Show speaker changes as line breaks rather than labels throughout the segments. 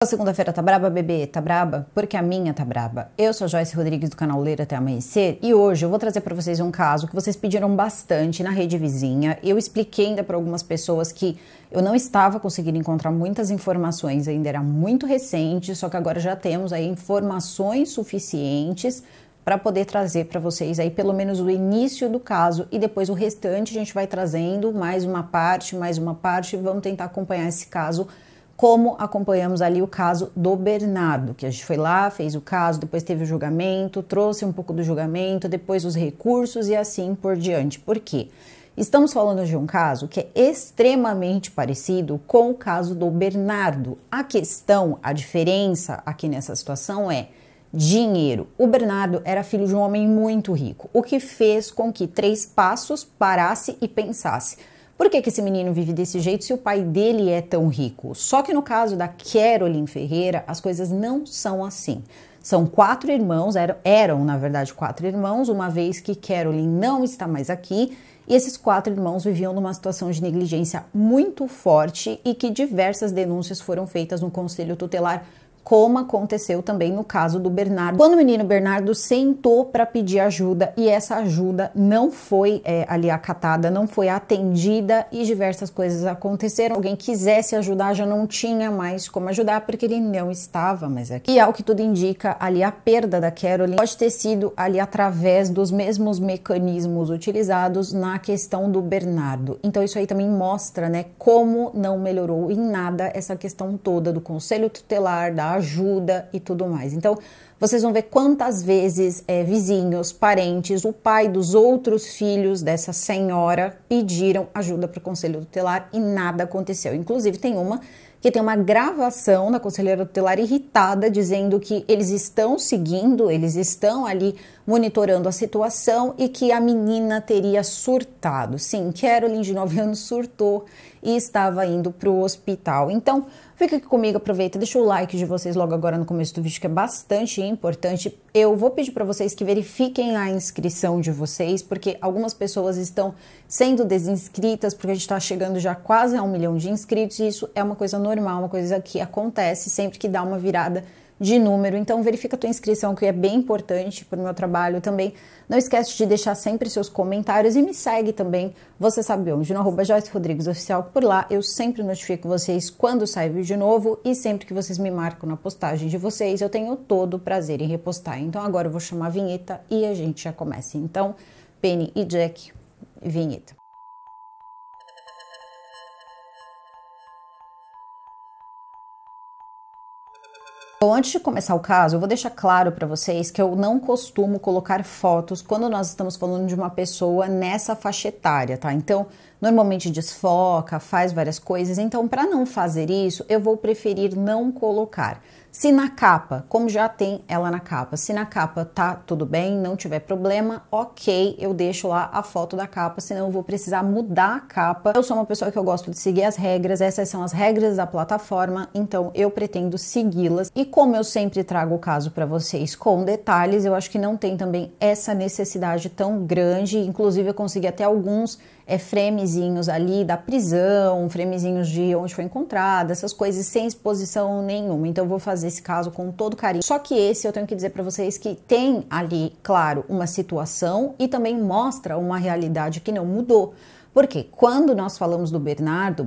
A segunda-feira tá braba, bebê? Tá braba? Porque a minha tá braba. Eu sou a Joyce Rodrigues do canal Ler Até Amanhecer e hoje eu vou trazer para vocês um caso que vocês pediram bastante na rede vizinha. Eu expliquei ainda para algumas pessoas que eu não estava conseguindo encontrar muitas informações, ainda era muito recente, só que agora já temos aí informações suficientes para poder trazer para vocês aí pelo menos o início do caso e depois o restante a gente vai trazendo mais uma parte e vamos tentar acompanhar esse caso como acompanhamos ali o caso do Bernardo, que a gente foi lá, fez o caso, depois teve o julgamento, trouxe um pouco do julgamento, depois os recursos e assim por diante. Por quê? Estamos falando de um caso que é extremamente parecido com o caso do Bernardo. A questão, a diferença aqui nessa situação é dinheiro. O Bernardo era filho de um homem muito rico, o que fez com que Três Passos parasse e pensasse: por que esse menino vive desse jeito se o pai dele é tão rico? Só que no caso da Caroline Ferreira, as coisas não são assim. São 4 irmãos, eram na verdade 4 irmãos, uma vez que Caroline não está mais aqui, e esses 4 irmãos viviam numa situação de negligência muito forte e que diversas denúncias foram feitas no Conselho Tutelar, como aconteceu também no caso do Bernardo. Quando o menino Bernardo sentou para pedir ajuda e essa ajuda não foi ali acatada, não foi atendida e diversas coisas aconteceram. Alguém quisesse ajudar, já não tinha mais como ajudar porque ele não estava mais aqui. E ao que tudo indica, ali a perda da Caroline pode ter sido ali através dos mesmos mecanismos utilizados na questão do Bernardo. Então isso aí também mostra, né, como não melhorou em nada essa questão toda do Conselho Tutelar, da ajuda e tudo mais. Então, vocês vão ver quantas vezes vizinhos, parentes, o pai dos outros filhos dessa senhora pediram ajuda para o Conselho Tutelar e nada aconteceu. Inclusive, tem uma que tem uma gravação da conselheira tutelar irritada, dizendo que eles estão seguindo, eles estão ali monitorando a situação e que a menina teria surtado. Sim, Caroline, de 9 anos, surtou e estava indo para o hospital. Então, fica aqui comigo, aproveita, deixa o like de vocês logo agora no começo do vídeo, que é bastante importante. Eu vou pedir para vocês que verifiquem a inscrição de vocês, porque algumas pessoas estão sendo desinscritas, porque a gente está chegando já quase a 1 milhão de inscritos, e isso é uma coisa normal, uma coisa que acontece sempre que dá uma virada de número. Então verifica a tua inscrição, que é bem importante para o meu trabalho também. Não esquece de deixar sempre seus comentários e me segue também, você sabe onde, no @JoyceRodriguesOficial. Por lá eu sempre notifico vocês quando sai vídeo novo e sempre que vocês me marcam na postagem de vocês, eu tenho todo o prazer em repostar. Então agora eu vou chamar a vinheta e a gente já começa. Então, Penny e Jack, vinheta. Bom, antes de começar o caso, eu vou deixar claro para vocês que eu não costumo colocar fotos quando nós estamos falando de uma pessoa nessa faixa etária, tá? Então, normalmente desfoca, faz várias coisas, então para não fazer isso, eu vou preferir não colocar. Se na capa, como já tem ela na capa, se na capa tá tudo bem, não tiver problema, ok, eu deixo lá a foto da capa, senão eu vou precisar mudar a capa. Eu sou uma pessoa que eu gosto de seguir as regras, essas são as regras da plataforma, então eu pretendo segui-las. E como eu sempre trago o caso para vocês com detalhes, eu acho que não tem também essa necessidade tão grande, inclusive eu consegui até alguns framezinhos ali da prisão, framezinhos de onde foi encontrada, essas coisas sem exposição nenhuma. Então eu vou fazer esse caso com todo carinho. Só que esse eu tenho que dizer para vocês que tem ali, claro, uma situação e também mostra uma realidade que não mudou. Porque quando nós falamos do Bernardo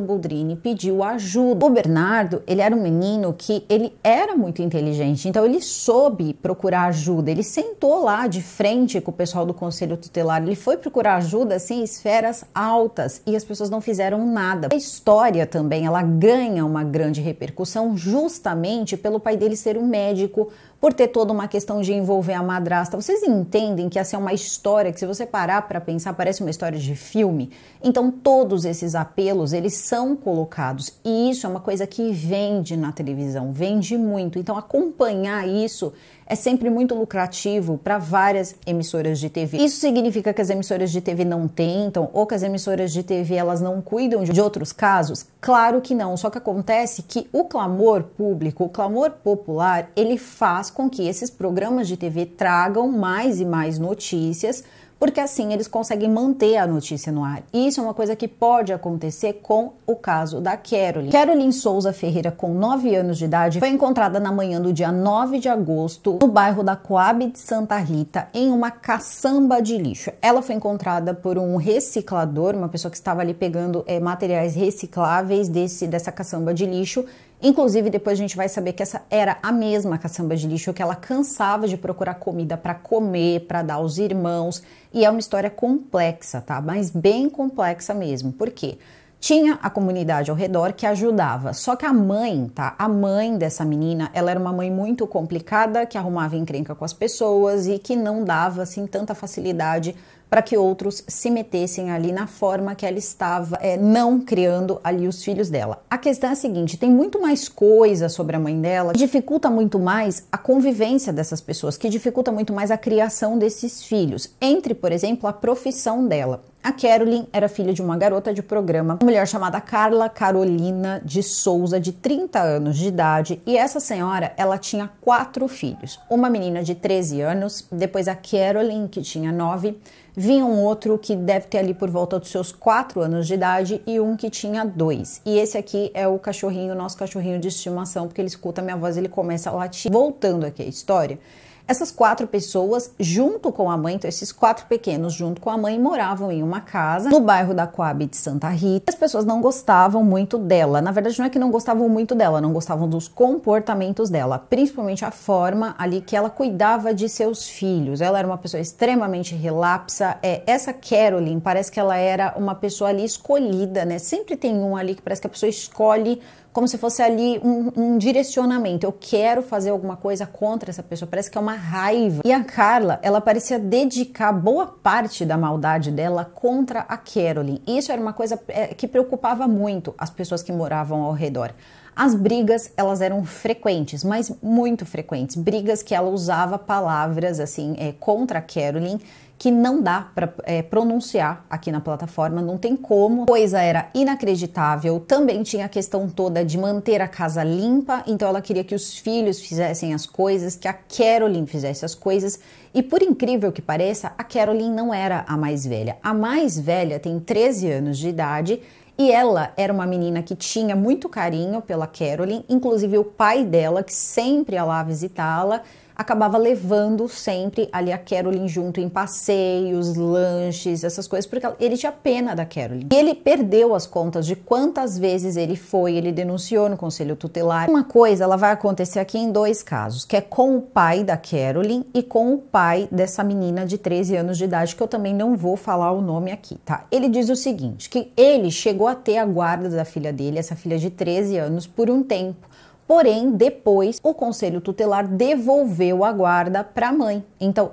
Boldrini pediu ajuda. O Bernardo, ele era um menino que ele era muito inteligente, então ele soube procurar ajuda. Ele sentou lá de frente com o pessoal do Conselho Tutelar, ele foi procurar ajuda assim, em esferas altas, e as pessoas não fizeram nada. A história também, ela ganha uma grande repercussão justamente pelo pai dele ser um médico, por ter toda uma questão de envolver a madrasta. Vocês entendem que essa é uma história que, se você parar para pensar, parece uma história de filme? Então todos esses apelos, eles são colocados, e isso é uma coisa que vende na televisão, vende muito. Então acompanhar isso é sempre muito lucrativo para várias emissoras de TV. Isso significa que as emissoras de TV não tentam, ou que as emissoras de TV elas não cuidam de outros casos? Claro que não, só que acontece que o clamor público, o clamor popular, ele faz com que esses programas de TV tragam mais e mais notícias, porque assim eles conseguem manter a notícia no ar. E isso é uma coisa que pode acontecer com o caso da Caroline. Caroline Souza Ferreira, com 9 anos de idade, foi encontrada na manhã do dia 9 de agosto, no bairro da Coab de Santa Rita, em uma caçamba de lixo. Ela foi encontrada por um reciclador, uma pessoa que estava ali pegando materiais recicláveis dessa caçamba de lixo. Inclusive, depois a gente vai saber que essa era a mesma caçamba de lixo, que ela cansava de procurar comida para comer, para dar aos irmãos. E é uma história complexa, tá? Mas bem complexa mesmo. Por quê? Tinha a comunidade ao redor que ajudava, só que a mãe, tá? A mãe dessa menina, ela era uma mãe muito complicada, que arrumava encrenca com as pessoas e que não dava, assim, tanta facilidade para que outros se metessem ali na forma que ela estava não criando ali os filhos dela. A questão é a seguinte, tem muito mais coisa sobre a mãe dela que dificulta muito mais a convivência dessas pessoas, que dificulta muito mais a criação desses filhos, entre, por exemplo, a profissão dela. A Caroline era filha de uma garota de programa, uma mulher chamada Carla Carolina de Souza, de 30 anos de idade, e essa senhora, ela tinha 4 filhos. Uma menina de 13 anos, depois a Caroline, que tinha 9, vinha um outro que deve ter ali por volta dos seus 4 anos de idade e um que tinha 2. E esse aqui é o cachorrinho, nosso cachorrinho de estimação, porque ele escuta a minha voz, ele começa a latir. Voltando aqui à história, essas 4 pessoas, junto com a mãe, então esses 4 pequenos, junto com a mãe, moravam em uma casa no bairro da Coab de Santa Rita. As pessoas não gostavam muito dela. Na verdade, não é que não gostavam muito dela, não gostavam dos comportamentos dela, principalmente a forma ali que ela cuidava de seus filhos. Ela era uma pessoa extremamente relapsa. Essa Caroline, parece que ela era uma pessoa ali escolhida, né? Sempre tem um ali que parece que a pessoa escolhe como se fosse ali um direcionamento. Eu quero fazer alguma coisa contra essa pessoa. Parece que é uma raiva. E a Carla, ela parecia dedicar boa parte da maldade dela contra a Caroline. Isso era uma coisa que preocupava muito as pessoas que moravam ao redor. As brigas, elas eram frequentes, mas muito frequentes. Brigas que ela usava palavras, assim, contra a Caroline, que não dá para pronunciar aqui na plataforma, não tem como. A coisa era inacreditável. Também tinha a questão toda de manter a casa limpa, então ela queria que os filhos fizessem as coisas, que a Caroline fizesse as coisas. E por incrível que pareça, a Caroline não era a mais velha. A mais velha tem 13 anos de idade e ela era uma menina que tinha muito carinho pela Caroline, inclusive o pai dela, que sempre ia lá visitá-la, acabava levando sempre ali a Caroline junto em passeios, lanches, essas coisas, porque ele tinha pena da Caroline. E ele perdeu as contas de quantas vezes ele denunciou no Conselho Tutelar. Uma coisa, ela vai acontecer aqui em 2 casos, que é com o pai da Caroline e com o pai dessa menina de 13 anos de idade, que eu também não vou falar o nome aqui, tá? Ele diz o seguinte, que ele chegou a ter a guarda da filha dele, essa filha de 13 anos, por um tempo. Porém, depois, o Conselho Tutelar devolveu a guarda para a mãe. Então,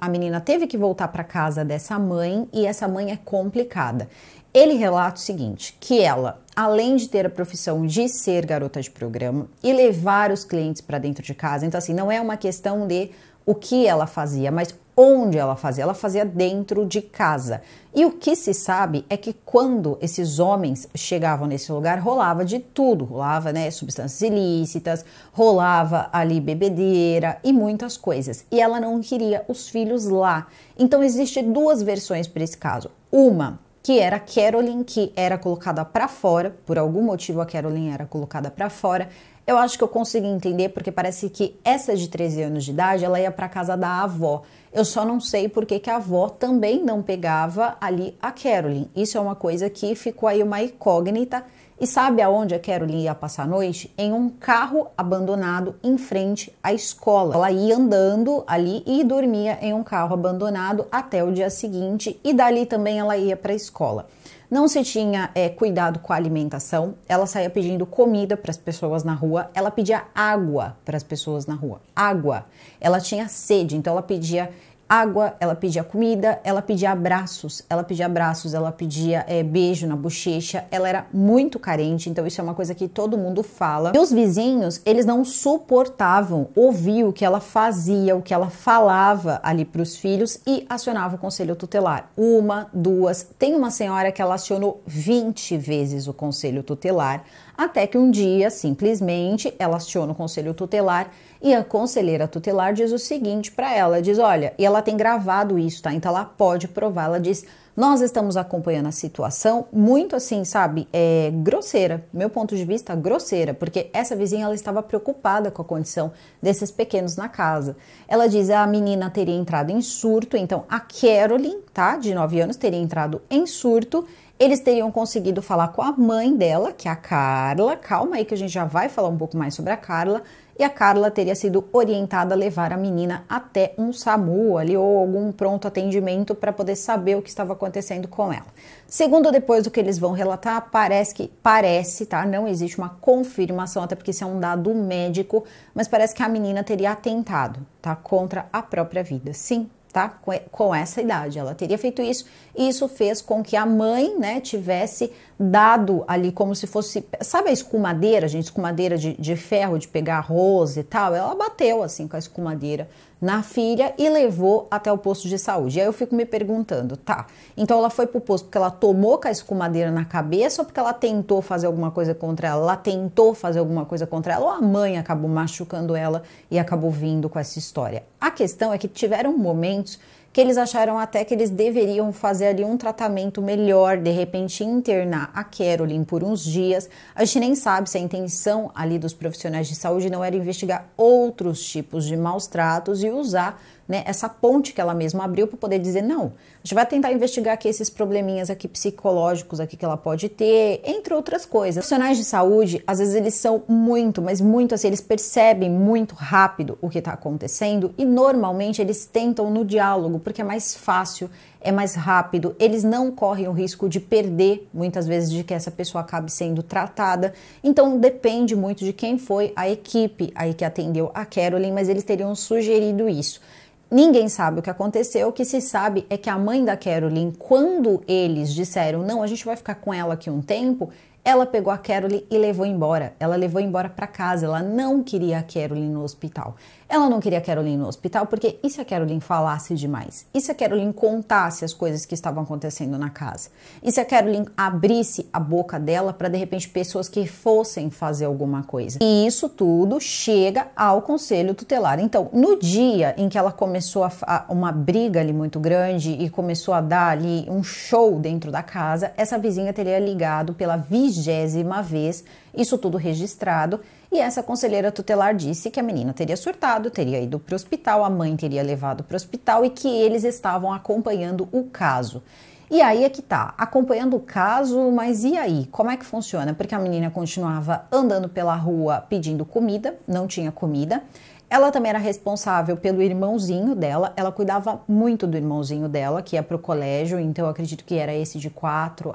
a menina teve que voltar para casa dessa mãe e essa mãe é complicada. Ele relata o seguinte, que ela, além de ter a profissão de ser garota de programa e levar os clientes para dentro de casa, então assim, não é uma questão de o que ela fazia, mas onde ela fazia dentro de casa. E o que se sabe é que quando esses homens chegavam nesse lugar, rolava de tudo, rolava, né, substâncias ilícitas, rolava ali bebedeira e muitas coisas. E ela não queria os filhos lá. Então existem 2 versões para esse caso. Uma, que era a Caroline, que era colocada para fora, por algum motivo a Caroline era colocada para fora. Eu acho que eu consegui entender, porque parece que essa de 13 anos de idade, ela ia para casa da avó. Eu só não sei por que a avó também não pegava ali a Caroline. Isso é uma coisa que ficou aí uma incógnita. E sabe aonde a Caroline ia passar a noite? Em um carro abandonado em frente à escola. Ela ia andando ali e dormia em um carro abandonado até o dia seguinte. E dali também ela ia para a escola. Não se tinha cuidado com a alimentação, ela saía pedindo comida para as pessoas na rua, ela pedia água para as pessoas na rua, água. Ela tinha sede, então ela pedia água, ela pedia comida, ela pedia abraços, ela pedia beijo na bochecha, ela era muito carente, então isso é uma coisa que todo mundo fala. E os vizinhos, eles não suportavam ouvir o que ela fazia, o que ela falava ali para os filhos e acionava o Conselho Tutelar. 1, 2, tem uma senhora que ela acionou 20 vezes o Conselho Tutelar. Até que um dia, simplesmente, ela aciona o conselho tutelar e a conselheira tutelar diz o seguinte para ela, diz, olha, e ela tem gravado isso, tá? Então ela pode provar, ela diz, nós estamos acompanhando a situação muito assim, sabe, grosseira, meu ponto de vista, grosseira, porque essa vizinha, ela estava preocupada com a condição desses pequenos na casa. Ela diz, a menina teria entrado em surto, então a Carolyn, tá, de 9 anos, teria entrado em surto. Eles teriam conseguido falar com a mãe dela, que é a Carla. Calma aí que a gente já vai falar um pouco mais sobre a Carla. E a Carla teria sido orientada a levar a menina até um SAMU ali ou algum pronto atendimento para poder saber o que estava acontecendo com ela. Segundo depois do que eles vão relatar, parece, tá? Não existe uma confirmação, até porque isso é um dado médico, mas parece que a menina teria atentado, tá? Contra a própria vida. Sim. Tá? Com essa idade, ela teria feito isso, e isso fez com que a mãe, né, tivesse dado ali como se fosse, sabe a escumadeira, gente, escumadeira de ferro, de pegar arroz e tal, ela bateu assim com a escumadeira na filha e levou até o posto de saúde. E aí eu fico me perguntando, tá, então ela foi pro posto porque ela tomou com a escumadeira na cabeça ou porque ela tentou fazer alguma coisa contra ela? Ela tentou fazer alguma coisa contra ela ou a mãe acabou machucando ela e acabou vindo com essa história? A questão é que tiveram momentos que eles acharam até que eles deveriam fazer ali um tratamento melhor, de repente internar a Carolyn por uns dias. A gente nem sabe se a intenção ali dos profissionais de saúde não era investigar outros tipos de maus tratos e usar, né, essa ponte que ela mesma abriu para poder dizer, não, a gente vai tentar investigar aqui esses probleminhas aqui psicológicos aqui que ela pode ter, entre outras coisas. Os profissionais de saúde, às vezes eles são muito, mas muito assim, eles percebem muito rápido o que está acontecendo e normalmente eles tentam no diálogo, porque é mais fácil, é mais rápido, eles não correm o risco de perder, muitas vezes, de que essa pessoa acabe sendo tratada. Então, depende muito de quem foi a equipe aí que atendeu a Carolyn, mas eles teriam sugerido isso. Ninguém sabe o que aconteceu, o que se sabe é que a mãe da Carolyn, quando eles disseram, não, a gente vai ficar com ela aqui um tempo, ela pegou a Carolyn e levou embora. Ela levou embora para casa, ela não queria a Carolyn no hospital. Ela não queria a Carolyn no hospital porque e se a Carolyn falasse demais? E se a Carolyn contasse as coisas que estavam acontecendo na casa? E se a Carolyn abrisse a boca dela para de repente pessoas que fossem fazer alguma coisa? E isso tudo chega ao conselho tutelar. Então, no dia em que ela começou uma briga ali muito grande e começou a dar ali um show dentro da casa, essa vizinha teria ligado pela 20ª vez, isso tudo registrado, e essa conselheira tutelar disse que a menina teria surtado, teria ido para o hospital, a mãe teria levado para o hospital e que eles estavam acompanhando o caso. E aí é que tá, acompanhando o caso, mas e aí? Como é que funciona? Porque a menina continuava andando pela rua pedindo comida, não tinha comida. Ela também era responsável pelo irmãozinho dela, ela cuidava muito do irmãozinho dela, que ia pro colégio, então eu acredito que era esse de 4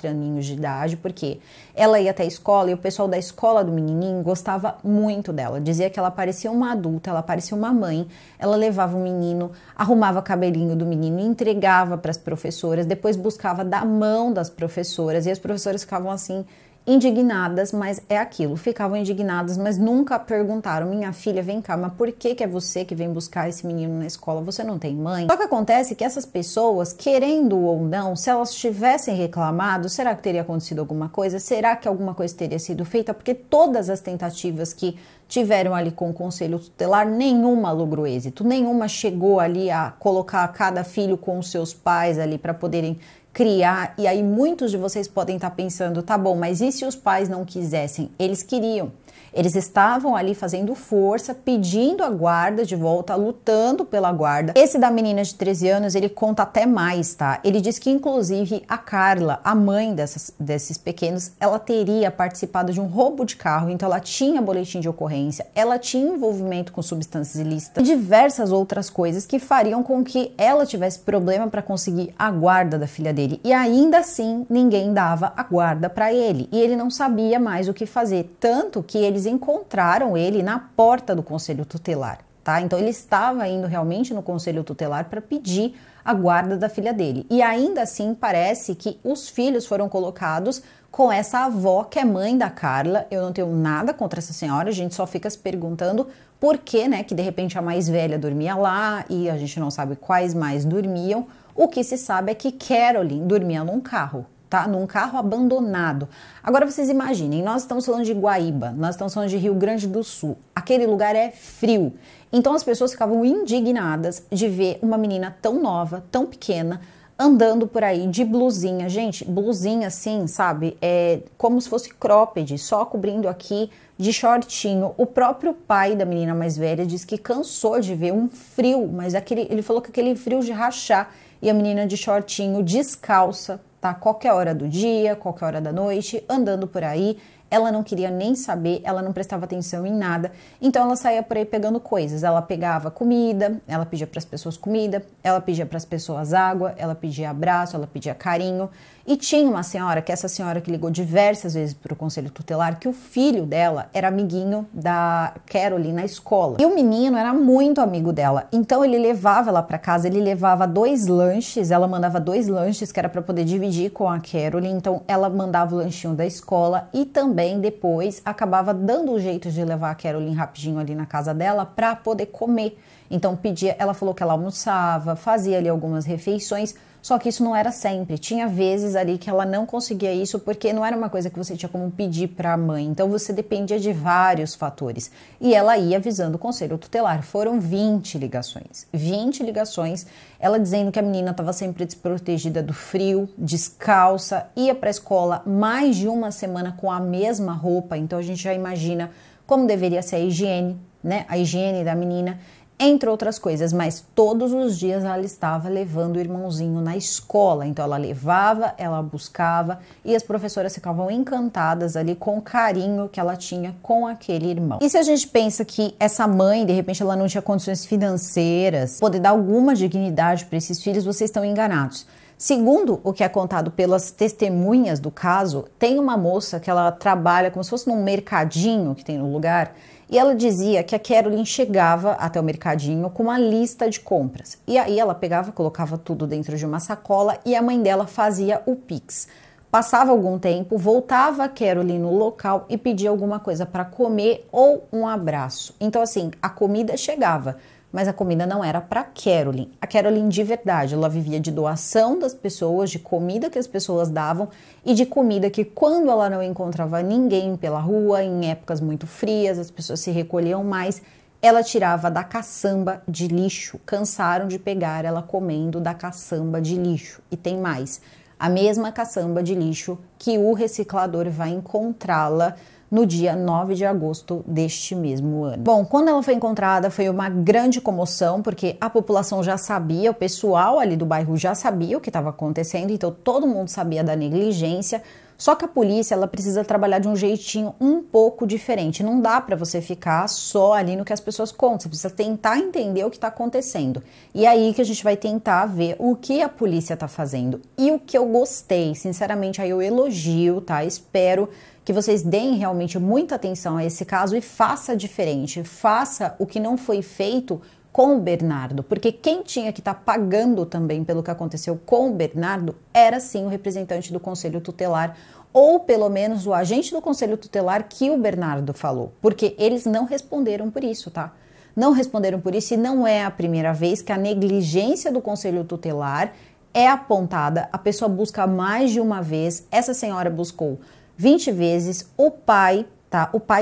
aninhos de idade, porque ela ia até a escola e o pessoal da escola do menininho gostava muito dela, dizia que ela parecia uma adulta, ela parecia uma mãe, ela levava o menino, arrumava o cabelinho do menino, entregava para as professoras, depois buscava da mão das professoras e as professoras ficavam assim, indignadas, mas é aquilo, ficavam indignadas, mas nunca perguntaram, minha filha, vem cá, mas por que é você que vem buscar esse menino na escola? Você não tem mãe? Só que acontece que essas pessoas, querendo ou não, se elas tivessem reclamado, será que teria acontecido alguma coisa? Será que alguma coisa teria sido feita? Porque todas as tentativas que tiveram ali com o conselho tutelar, nenhuma logrou êxito, nenhuma chegou ali a colocar cada filho com os seus pais ali para poderem criar, e aí muitos de vocês podem estar pensando, tá bom, mas e se os pais não quisessem? Eles queriam. Eles estavam ali fazendo força, pedindo a guarda de volta, lutando pela guarda. Esse da menina de 13 anos, ele conta até mais, tá? Ele diz que, inclusive, a Carla, a mãe desses pequenos, ela teria participado de um roubo de carro, então ela tinha boletim de ocorrência, ela tinha envolvimento com substâncias ilícitas e diversas outras coisas que fariam com que ela tivesse problema para conseguir a guarda da filha dele. E ainda assim, ninguém dava a guarda para ele. E ele não sabia mais o que fazer, tanto que eles encontraram ele na porta do conselho tutelar, tá? Então ele estava indo realmente no conselho tutelar para pedir a guarda da filha dele. E ainda assim parece que os filhos foram colocados com essa avó que é mãe da Carla. Eu não tenho nada contra essa senhora, a gente só fica se perguntando por que, né, que de repente a mais velha dormia lá e a gente não sabe quais mais dormiam. O que se sabe é que Carolyn dormia num carro. tá? Num carro abandonado. Agora vocês imaginem, nós estamos falando de Guaíba, nós estamos falando de Rio Grande do Sul. Aquele lugar é frio. Então as pessoas ficavam indignadas de ver uma menina tão nova, tão pequena, andando por aí de blusinha. Gente, blusinha assim, sabe? É como se fosse cropped, só cobrindo aqui, de shortinho. O próprio pai da menina mais velha disse que cansou de ver um frio, mas ele falou que aquele frio de rachar, e a menina de shortinho, descalça, tá? Qualquer hora do dia, qualquer hora da noite, andando por aí. Ela não queria nem saber, ela não prestava atenção em nada, então ela saía por aí pegando coisas. Ela pegava comida, ela pedia para as pessoas comida, ela pedia para as pessoas água, ela pedia abraço, ela pedia carinho. E tinha uma senhora, que essa senhora que ligou diversas vezes para o conselho tutelar, que o filho dela era amiguinho da Caroline na escola. E o menino era muito amigo dela, então ele levava ela para casa, ele levava 2 lanches, ela mandava 2 lanches que era para poder dividir com a Caroline, então ela mandava o lanchinho da escola e também depois acabava dando o jeito de levar a Caroline rapidinho ali na casa dela para poder comer. Então pedia, ela falou que ela almoçava, fazia ali algumas refeições, só que isso não era sempre. Tinha vezes ali que ela não conseguia isso porque não era uma coisa que você tinha como pedir para a mãe. Então você dependia de vários fatores. E ela ia avisando o conselho tutelar. Foram 20 ligações. 20 ligações, ela dizendo que a menina estava sempre desprotegida do frio, descalça, ia para a escola mais de uma semana com a mesma roupa. Então a gente já imagina como deveria ser a higiene, né? A higiene da menina, entre outras coisas, mas todos os dias ela estava levando o irmãozinho na escola, então ela levava, ela buscava e as professoras ficavam encantadas ali com o carinho que ela tinha com aquele irmão. E se a gente pensa que essa mãe, de repente, ela não tinha condições financeiras, poder dar alguma dignidade para esses filhos, vocês estão enganados. Segundo o que é contado pelas testemunhas do caso, tem uma moça que ela trabalha como se fosse num mercadinho que tem no lugar, e ela dizia que a Caroline chegava até o mercadinho com uma lista de compras. E aí ela pegava, colocava tudo dentro de uma sacola e a mãe dela fazia o Pix. Passava algum tempo, voltava a Caroline no local e pedia alguma coisa para comer ou um abraço. Então assim, a comida chegava, mas a comida não era para Caroline. A Caroline de verdade, ela vivia de doação das pessoas, de comida que as pessoas davam e de comida que quando ela não encontrava ninguém pela rua, em épocas muito frias, as pessoas se recolhiam mais, ela tirava da caçamba de lixo. Cansaram de pegar ela comendo da caçamba de lixo. E tem mais, a mesma caçamba de lixo que o reciclador vai encontrá-la no dia 9 de agosto deste mesmo ano. Bom, quando ela foi encontrada foi uma grande comoção, porque a população já sabia, o pessoal ali do bairro já sabia o que estava acontecendo, então todo mundo sabia da negligência, só que a polícia, ela precisa trabalhar de um jeitinho um pouco diferente, não dá para você ficar só ali no que as pessoas contam, você precisa tentar entender o que está acontecendo. E aí que a gente vai tentar ver o que a polícia está fazendo. E o que eu gostei, sinceramente, aí eu elogio, tá? Espero que vocês deem realmente muita atenção a esse caso e faça diferente, faça o que não foi feito com o Bernardo, porque quem tinha que estar pagando também pelo que aconteceu com o Bernardo era sim o representante do Conselho Tutelar, ou pelo menos o agente do Conselho Tutelar que o Bernardo falou, porque eles não responderam por isso, tá? Não responderam por isso e não é a primeira vez que a negligência do Conselho Tutelar é apontada, a pessoa busca mais de uma vez, essa senhora buscou 20 vezes, o pai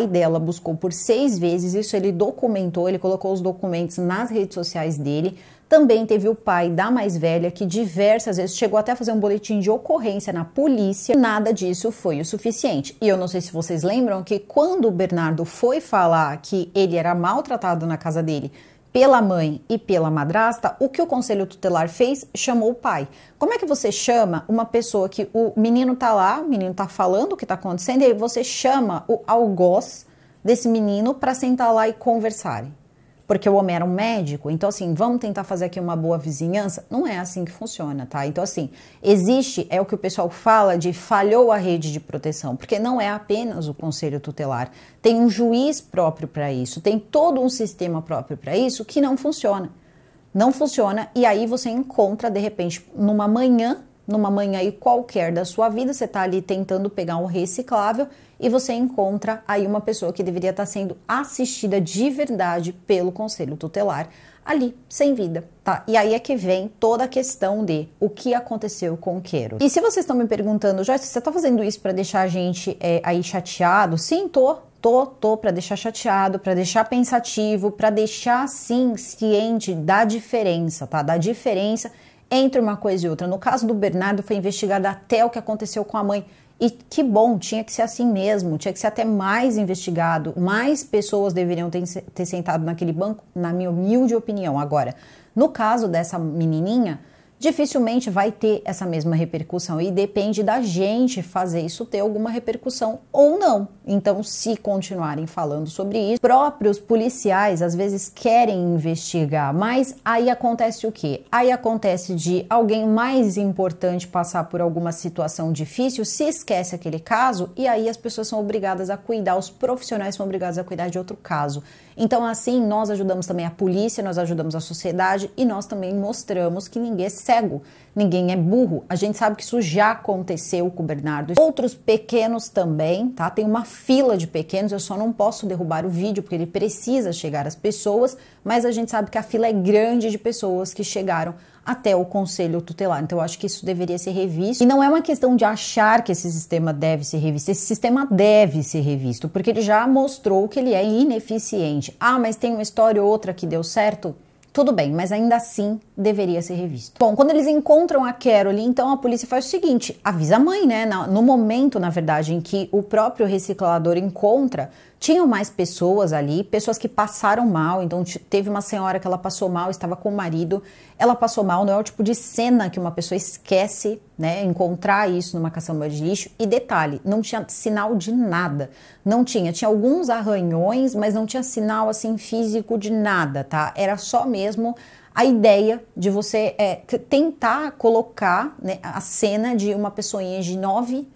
dela buscou por 6 vezes, isso ele documentou, ele colocou os documentos nas redes sociais dele. Também teve o pai da mais velha que diversas vezes chegou até a fazer um boletim de ocorrência na polícia, nada disso foi o suficiente. E eu não sei se vocês lembram que quando o Bernardo foi falar que ele era maltratado na casa dele pela mãe e pela madrasta, o que o Conselho Tutelar fez? Chamou o pai. Como é que você chama uma pessoa que o menino tá lá, o menino tá falando o que tá acontecendo, e aí você chama o algoz desse menino para sentar lá e conversarem? Porque o homem era um médico, então assim, vamos tentar fazer aqui uma boa vizinhança? Não é assim que funciona, tá? Então assim, existe, é o que o pessoal fala de falhou a rede de proteção, porque não é apenas o Conselho Tutelar, tem um juiz próprio para isso, tem todo um sistema próprio para isso que não funciona. Não funciona e aí você encontra, de repente, numa manhã aí qualquer da sua vida, você tá ali tentando pegar um reciclável e você encontra aí uma pessoa que deveria estar sendo assistida de verdade pelo conselho tutelar ali, sem vida, tá? E aí é que vem toda a questão de o que aconteceu com o Quero. E se vocês estão me perguntando, Joyce, você tá fazendo isso para deixar a gente aí chateado? Sim, tô para deixar chateado, para deixar pensativo, para deixar assim ciente da diferença, tá? Da diferença entre uma coisa e outra. No caso do Bernardo, foi investigado até o que aconteceu com a mãe. E que bom, tinha que ser assim mesmo, tinha que ser até mais investigado, mais pessoas deveriam ter sentado naquele banco, na minha humilde opinião. Agora, no caso dessa menininha, dificilmente vai ter essa mesma repercussão e depende da gente fazer isso ter alguma repercussão ou não. Então, se continuarem falando sobre isso, próprios policiais às vezes querem investigar, mas aí acontece o quê? Aí acontece de alguém mais importante passar por alguma situação difícil, se esquece aquele caso e aí as pessoas são obrigadas a cuidar, os profissionais são obrigados a cuidar de outro caso. Então, assim, nós ajudamos também a polícia, nós ajudamos a sociedade e nós também mostramos que ninguém é cego, ninguém é burro. A gente sabe que isso já aconteceu com o Bernardo. Outros pequenos também, tá? Tem uma fila de pequenos, eu só não posso derrubar o vídeo porque ele precisa chegar às pessoas, mas a gente sabe que a fila é grande de pessoas que chegaram até o conselho tutelar. Então, eu acho que isso deveria ser revisto. E não é uma questão de achar que esse sistema deve ser revisto. Esse sistema deve ser revisto, porque ele já mostrou que ele é ineficiente. Ah, mas tem uma história ou outra que deu certo? Tudo bem, mas ainda assim deveria ser revisto. Bom, quando eles encontram a Caroline, então a polícia faz o seguinte, avisa a mãe, né? No momento, na verdade, em que o próprio reciclador encontra, tinham mais pessoas ali, pessoas que passaram mal. Então teve uma senhora que ela passou mal, estava com o marido, ela passou mal, não é o tipo de cena que uma pessoa esquece, né? Encontrar isso numa caçamba de lixo. E detalhe, não tinha sinal de nada, não tinha alguns arranhões, mas não tinha sinal assim físico de nada, tá? Era só mesmo a ideia de você tentar colocar, né, a cena de uma pessoinha de 9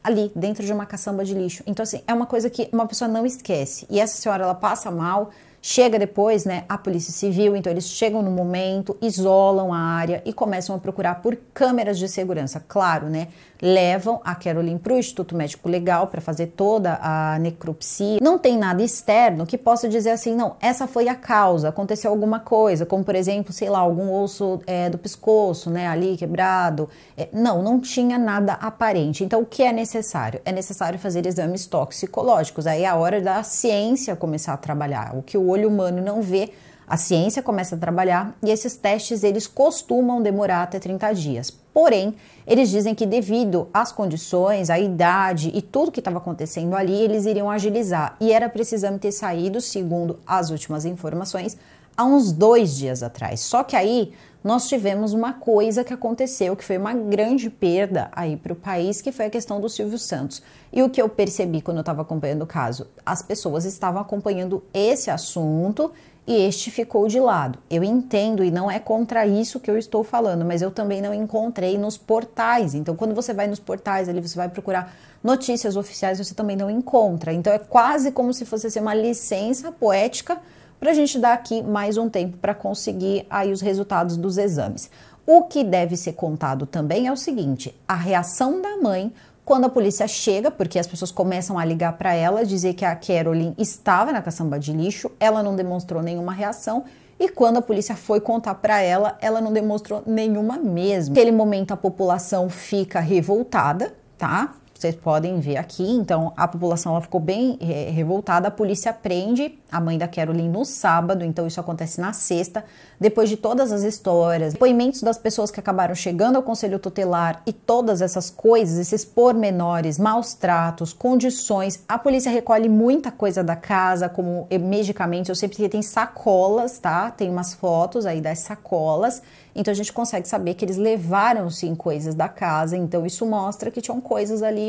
ali dentro de uma caçamba de lixo. Então, assim, é uma coisa que uma pessoa não esquece. E essa senhora, ela passa mal, chega depois, né, a Polícia Civil, então eles chegam no momento, isolam a área e começam a procurar por câmeras de segurança. Claro, né, levam a Caroline para o Instituto Médico Legal para fazer toda a necropsia. Não tem nada externo que possa dizer assim, não, essa foi a causa, aconteceu alguma coisa, como por exemplo, sei lá, algum osso do pescoço, né, ali quebrado. Não tinha nada aparente. Então, o que é necessário? É necessário fazer exames toxicológicos. Aí é a hora da ciência começar a trabalhar. O que o olho humano não vê, a ciência começa a trabalhar e esses testes, eles costumam demorar até 30 dias. Porém, eles dizem que devido às condições, à idade e tudo que estava acontecendo ali, eles iriam agilizar. E era para esse exame ter saído, segundo as últimas informações, há uns 2 dias atrás. Só que aí nós tivemos uma coisa que aconteceu, que foi uma grande perda aí para o país, que foi a questão do Silvio Santos. E o que eu percebi quando eu estava acompanhando o caso? As pessoas estavam acompanhando esse assunto e este ficou de lado. Eu entendo e não é contra isso que eu estou falando, mas eu também não encontrei nos portais. Então, quando você vai nos portais, ali você vai procurar notícias oficiais, você também não encontra. Então, é quase como se fosse assim, uma licença poética para a gente dar aqui mais um tempo para conseguir aí os resultados dos exames. O que deve ser contado também é o seguinte, a reação da mãe quando a polícia chega, porque as pessoas começam a ligar para ela, dizer que a Caroline estava na caçamba de lixo, ela não demonstrou nenhuma reação, e quando a polícia foi contar para ela, ela não demonstrou nenhuma mesmo. Naquele momento a população fica revoltada, tá? Vocês podem ver aqui, então a população ela ficou bem revoltada, a polícia prende a mãe da Caroline no sábado, então isso acontece na sexta, depois de todas as histórias, depoimentos das pessoas que acabaram chegando ao conselho tutelar e todas essas coisas, esses pormenores, maus tratos, condições, a polícia recolhe muita coisa da casa, como medicamentos, eu sempre que tem sacolas, tá? Tem umas fotos aí das sacolas, então a gente consegue saber que eles levaram sim coisas da casa, então isso mostra que tinham coisas ali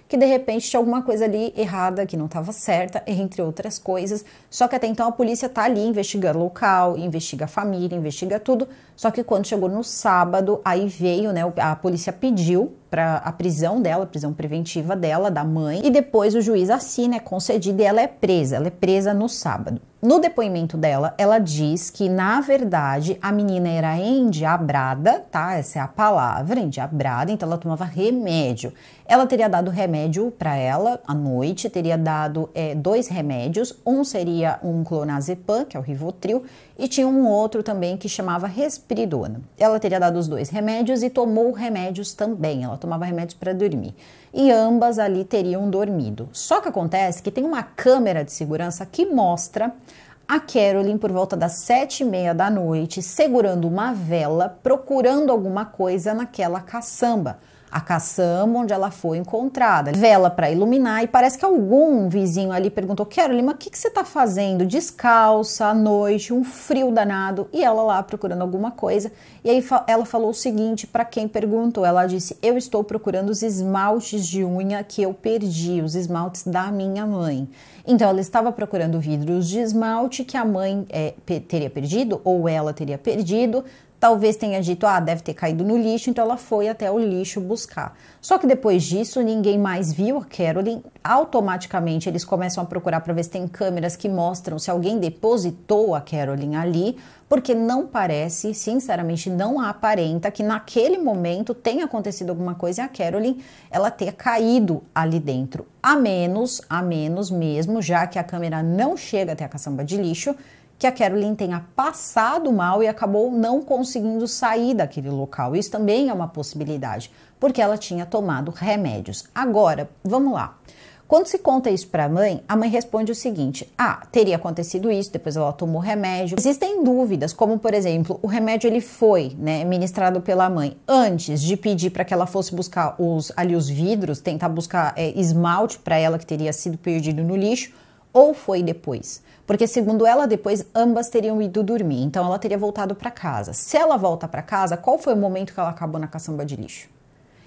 que de repente tinha alguma coisa ali errada, que não estava certa, entre outras coisas. Só que até então a polícia tá ali investigando o local, investiga a família, investiga tudo. Só que quando chegou no sábado, aí veio, né, a polícia pediu para a prisão dela, a prisão preventiva dela, da mãe, e depois o juiz assina, é concedido e ela é presa no sábado. No depoimento dela, ela diz que, na verdade, a menina era endiabrada, tá? Essa é a palavra, endiabrada, então ela tomava remédio. Ela teria dado remédio para ela à noite, teria dado 2 remédios, um seria um clonazepam, que é o Rivotril, e tinha um outro também que chamava Risperidona. Ela teria dado os 2 remédios e tomou remédios também, ela tomava remédios para dormir. E ambas ali teriam dormido. Só que acontece que tem uma câmera de segurança que mostra a Carolyn por volta das 7h30 da noite, segurando uma vela, procurando alguma coisa naquela caçamba. A caçamba onde ela foi encontrada. Vela para iluminar, e parece que algum vizinho ali perguntou: Carolyn, mas o que você está fazendo? Descalça, à noite, um frio danado. E ela lá procurando alguma coisa. E aí ela falou o seguinte para quem perguntou. Ela disse: eu estou procurando os esmaltes de unha que eu perdi, os esmaltes da minha mãe. Então ela estava procurando vidros de esmalte que a mãe teria perdido, ou ela teria perdido. Talvez tenha dito, deve ter caído no lixo, então ela foi até o lixo buscar. Só que depois disso, ninguém mais viu a Carolyn. Automaticamente, eles começam a procurar para ver se tem câmeras que mostram se alguém depositou a Carolyn ali, porque não parece, sinceramente, não aparenta que naquele momento tenha acontecido alguma coisa e a Carolyn, ela ter caído ali dentro. A menos mesmo, já que a câmera não chega até a caçamba de lixo, que a Carolyn tenha passado mal e acabou não conseguindo sair daquele local. Isso também é uma possibilidade, porque ela tinha tomado remédios. Agora, vamos lá. Quando se conta isso para a mãe responde o seguinte: teria acontecido isso, depois ela tomou remédio. Existem dúvidas, como por exemplo, o remédio ele foi ministrado pela mãe antes de pedir para que ela fosse buscar os vidros, tentar buscar esmalte para ela que teria sido perdido no lixo, ou foi depois? Porque segundo ela, depois ambas teriam ido dormir, então ela teria voltado para casa. Se ela volta para casa, qual foi o momento que ela acabou na caçamba de lixo?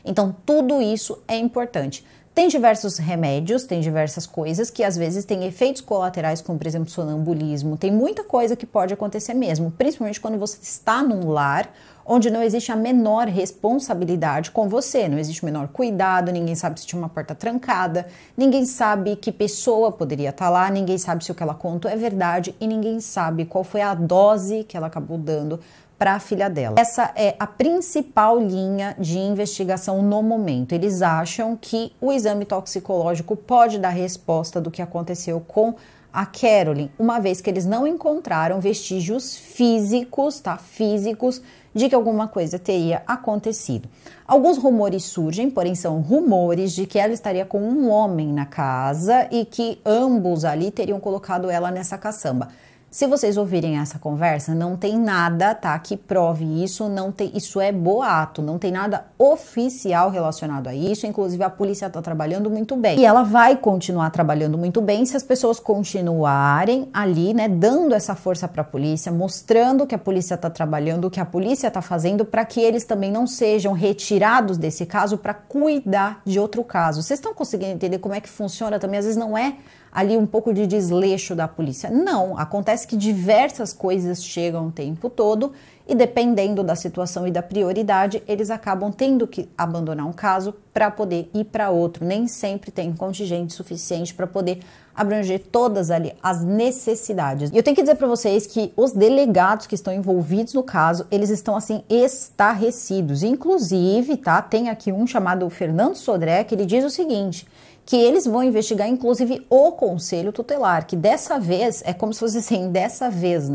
Então tudo isso é importante. Tem diversos remédios, tem diversas coisas que às vezes têm efeitos colaterais, como por exemplo sonambulismo, tem muita coisa que pode acontecer mesmo, principalmente quando você está num lar onde não existe a menor responsabilidade com você, não existe o menor cuidado, ninguém sabe se tinha uma porta trancada, ninguém sabe que pessoa poderia estar lá, ninguém sabe se o que ela contou é verdade e ninguém sabe qual foi a dose que ela acabou dando para a filha dela. Essa é a principal linha de investigação no momento. Eles acham que o exame toxicológico pode dar resposta do que aconteceu com a Carolyn, uma vez que eles não encontraram vestígios físicos, físicos, de que alguma coisa teria acontecido. Alguns rumores surgem, porém são rumores de que ela estaria com um homem na casa e que ambos ali teriam colocado ela nessa caçamba. Se vocês ouvirem essa conversa, não tem nada, que prove isso, isso é boato, não tem nada oficial relacionado a isso, inclusive a polícia está trabalhando muito bem. E ela vai continuar trabalhando muito bem se as pessoas continuarem ali, dando essa força para a polícia, mostrando que a polícia está trabalhando, o que a polícia está fazendo, para que eles também não sejam retirados desse caso para cuidar de outro caso. Vocês estão conseguindo entender como é que funciona também? Às vezes não é ali um pouco de desleixo da polícia. Não, acontece que diversas coisas chegam o tempo todo e dependendo da situação e da prioridade, eles acabam tendo que abandonar um caso para poder ir para outro. Nem sempre tem contingente suficiente para poder abranger todas ali as necessidades. E eu tenho que dizer para vocês que os delegados que estão envolvidos no caso, eles estão assim estarrecidos. Inclusive, tem aqui um chamado Fernando Sodré, que ele diz o seguinte: que eles vão investigar, inclusive, o Conselho Tutelar, que dessa vez, é como se fosse assim, dessa vez,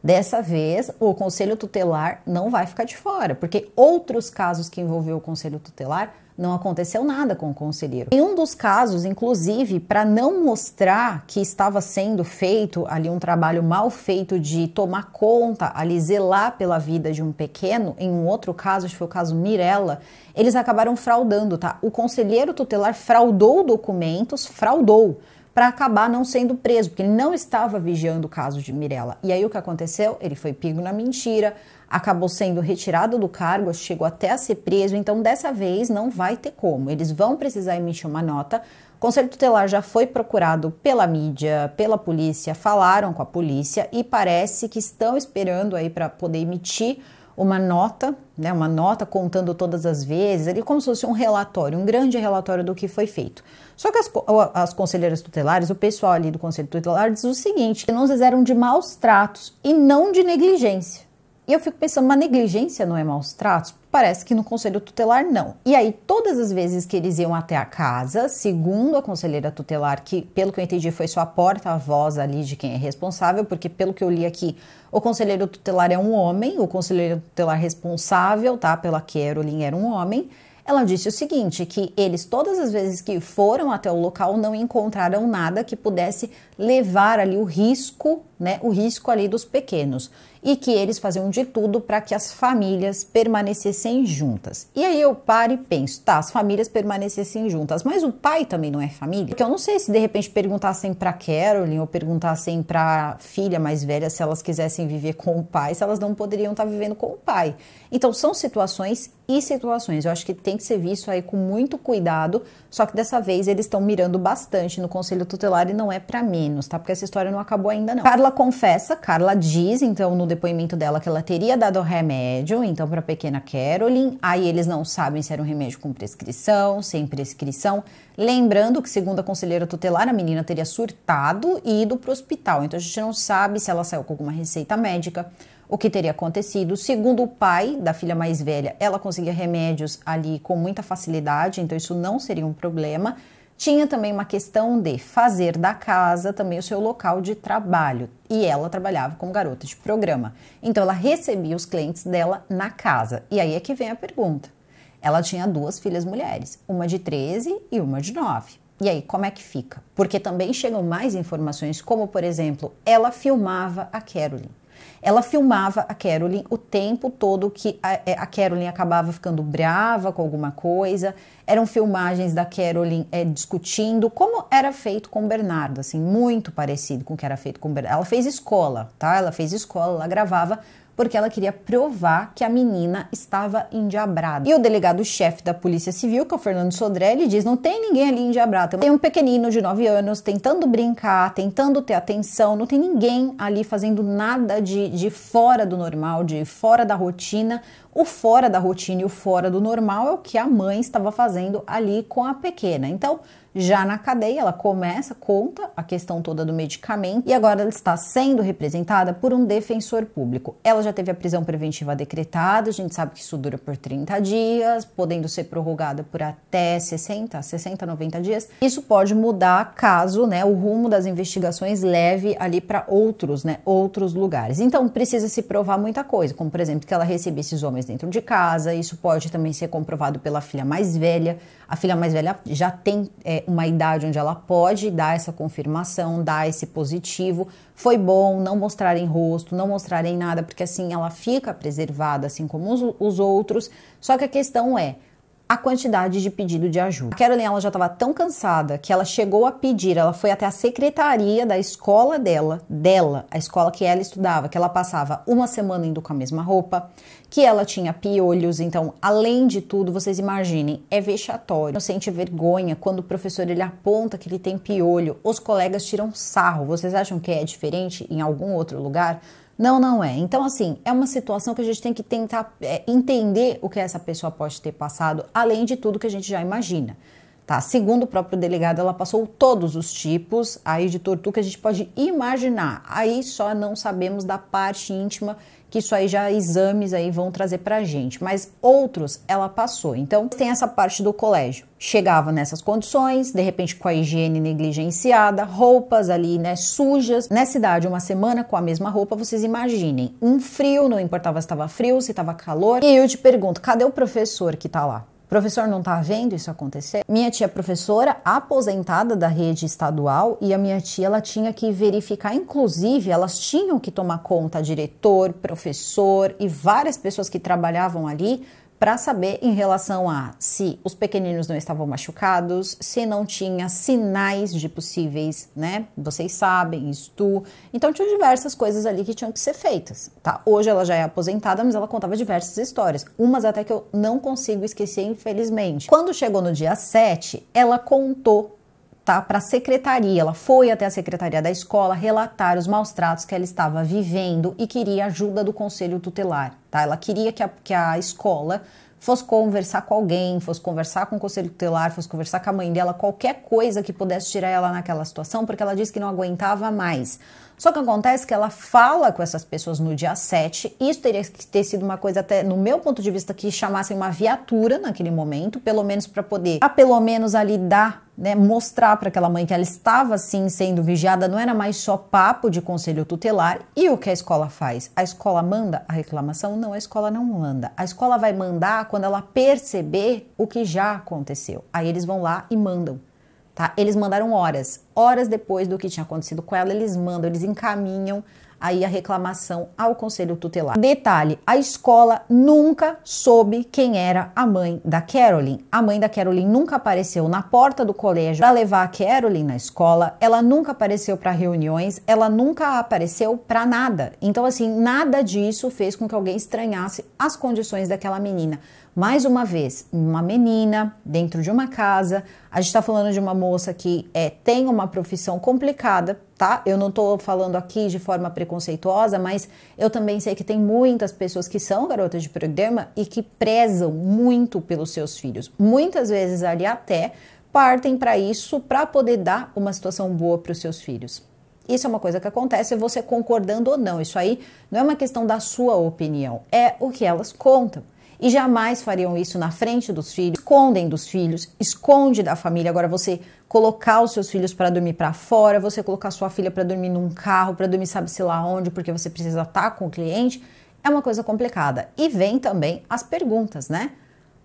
Dessa vez, o Conselho Tutelar não vai ficar de fora, porque outros casos que envolveu o Conselho Tutelar, não aconteceu nada com o conselheiro. Em um dos casos, inclusive, para não mostrar que estava sendo feito ali um trabalho mal feito de tomar conta, ali zelar pela vida de um pequeno, em um outro caso, acho que foi o caso Mirella, eles acabaram fraudando, O conselheiro tutelar fraudou documentos, para acabar não sendo preso, porque ele não estava vigiando o caso de Mirella. E aí o que aconteceu? Ele foi pego na mentira, acabou sendo retirado do cargo, chegou até a ser preso, então dessa vez não vai ter como. Eles vão precisar emitir uma nota. O Conselho Tutelar já foi procurado pela mídia, pela polícia, falaram com a polícia e parece que estão esperando aí para poder emitir uma nota né, uma nota contando todas as vezes, ali como se fosse um relatório, um grande relatório do que foi feito. Só que as conselheiras tutelares, o pessoal ali do conselho tutelar diz o seguinte, que denúncias eram de maus tratos e não de negligência. E eu fico pensando, mas negligência não é maus tratos? Parece que no conselho tutelar não. E aí, todas as vezes que eles iam até a casa, segundo a conselheira tutelar, que pelo que eu entendi foi só a porta-voz ali de quem é responsável, porque pelo que eu li aqui, o conselheiro tutelar é um homem, o conselheiro tutelar responsável, tá, pela Caroline era um homem. Ela disse o seguinte, que eles, todas as vezes que foram até o local, não encontraram nada que pudesse levar ali o risco, né, o risco ali dos pequenos. E que eles faziam de tudo para que as famílias permanecessem juntas. E aí eu paro e penso, tá, as famílias permanecessem juntas, mas o pai também não é família? Porque eu não sei se de repente perguntassem para Caroline ou perguntassem para filha mais velha se elas quisessem viver com o pai, se elas não poderiam estar vivendo com o pai. Então são situações e situações. Eu acho que tem que ser visto aí com muito cuidado, só que dessa vez eles estão mirando bastante no conselho tutelar e não é para menos, tá? Porque essa história não acabou ainda não. Carla confessa, Carla diz então no depoimento dela que ela teria dado remédio, então para a pequena Caroline, aí eles não sabem se era um remédio com prescrição, sem prescrição, lembrando que segundo a conselheira tutelar, a menina teria surtado e ido para o hospital, então a gente não sabe se ela saiu com alguma receita médica, o que teria acontecido. Segundo o pai da filha mais velha, ela conseguia remédios ali com muita facilidade, então isso não seria um problema. Tinha também uma questão de fazer da casa também o seu local de trabalho. E ela trabalhava como garota de programa. Então ela recebia os clientes dela na casa. E aí é que vem a pergunta. Ela tinha 2 filhas mulheres, uma de 13 e uma de 9. E aí, como é que fica? Porque também chegam mais informações, como por exemplo, ela filmava a Caroline. Ela filmava a Caroline o tempo todo que a Caroline acabava ficando brava com alguma coisa. Eram filmagens da Caroline discutindo como era feito com o Bernardo, assim, muito parecido com o que era feito com o Bernardo. Ela fez escola, tá? Ela fez escola, ela gravava porque ela queria provar que a menina estava endiabrada. E o delegado-chefe da Polícia Civil, que é o Fernando Sodré, diz, não tem ninguém ali endiabrado. Tem um pequenino de 9 anos tentando brincar, tentando ter atenção, não tem ninguém ali fazendo nada de fora do normal, de fora da rotina. O fora da rotina e o fora do normal é o que a mãe estava fazendo ali com a pequena. Então, já na cadeia, ela conta a questão toda do medicamento e agora ela está sendo representada por um defensor público. Ela já teve a prisão preventiva decretada, a gente sabe que isso dura por 30 dias, podendo ser prorrogada por até 60, 90 dias. Isso pode mudar caso, né, o rumo das investigações leve ali para outros lugares. Então, precisa se provar muita coisa, como por exemplo, que ela recebia esses homens dentro de casa, isso pode também ser comprovado pela filha mais velha. A filha mais velha já tem uma idade onde ela pode dar essa confirmação, dar esse positivo. Foi bom não mostrarem rosto, não mostrarem nada, porque assim ela fica preservada, assim como os outros. Só que a questão é a quantidade de pedido de ajuda. A Caroline, ela já estava tão cansada que ela chegou a pedir, ela foi até a secretaria da escola dela, a escola que ela estudava, que ela passava uma semana indo com a mesma roupa, que ela tinha piolhos, então, além de tudo, vocês imaginem, é vexatório, sente vergonha quando o professor ele aponta que ele tem piolho, os colegas tiram sarro, vocês acham que é diferente em algum outro lugar? Não, não é. Então, assim, é uma situação que a gente tem que tentar entender o que essa pessoa pode ter passado, além de tudo que a gente já imagina, tá? Segundo o próprio delegado, ela passou todos os tipos aí de tortura que a gente pode imaginar. Aí só não sabemos da parte íntima, que isso aí já exames aí vão trazer pra gente, mas outros ela passou. Então tem essa parte do colégio, chegava nessas condições, de repente com a higiene negligenciada, roupas ali, né, sujas, nessa idade uma semana com a mesma roupa, vocês imaginem, um frio, não importava se estava frio, se estava calor, e eu te pergunto, cadê o professor que tá lá? O professor não tá vendo isso acontecer? Minha tia é professora aposentada da rede estadual e a minha tia ela tinha que verificar, inclusive elas tinham que tomar conta, diretor, professor e várias pessoas que trabalhavam ali para saber em relação a se os pequeninos não estavam machucados, se não tinha sinais de possíveis, né? Vocês sabem, isso. Então tinha diversas coisas ali que tinham que ser feitas, tá? Hoje ela já é aposentada, mas ela contava diversas histórias, umas até que eu não consigo esquecer, infelizmente. Quando chegou no dia 7, ela contou tá, para a secretaria, ela foi até a secretaria da escola relatar os maus tratos que ela estava vivendo e queria ajuda do conselho tutelar, tá? Ela queria que a escola fosse conversar com alguém, fosse conversar com o conselho tutelar, fosse conversar com a mãe dela, qualquer coisa que pudesse tirar ela naquela situação, porque ela disse que não aguentava mais. Só que acontece que ela fala com essas pessoas no dia 7, isso teria que ter sido uma coisa até, no meu ponto de vista, que chamassem uma viatura naquele momento, pelo menos para poder, pelo menos ali dar, né, mostrar para aquela mãe que ela estava sim sendo vigiada, não era mais só papo de conselho tutelar. E o que a escola faz? A escola manda a reclamação? Não, a escola não manda. A escola vai mandar quando ela perceber o que já aconteceu. Aí eles vão lá e mandam. Tá? Eles mandaram horas depois do que tinha acontecido com ela, eles encaminham aí a reclamação ao conselho tutelar. Detalhe, a escola nunca soube quem era a mãe da Caroline. A mãe da Caroline nunca apareceu na porta do colégio para levar a Caroline na escola, ela nunca apareceu para reuniões, ela nunca apareceu para nada. Então, assim, nada disso fez com que alguém estranhasse as condições daquela menina. Mais uma vez, uma menina dentro de uma casa, a gente tá falando de uma moça que tem uma profissão complicada, tá? Eu não tô falando aqui de forma preconceituosa, mas eu também sei que tem muitas pessoas que são garotas de programa e que prezam muito pelos seus filhos. Muitas vezes ali até partem para isso para poder dar uma situação boa para os seus filhos. Isso é uma coisa que acontece, você concordando ou não. Isso aí não é uma questão da sua opinião, é o que elas contam. E jamais fariam isso na frente dos filhos, escondem dos filhos, esconde da família. Agora você colocar os seus filhos para dormir para fora, você colocar sua filha para dormir num carro, para dormir sabe-se lá onde, porque você precisa estar com o cliente, é uma coisa complicada. E vem também as perguntas, né?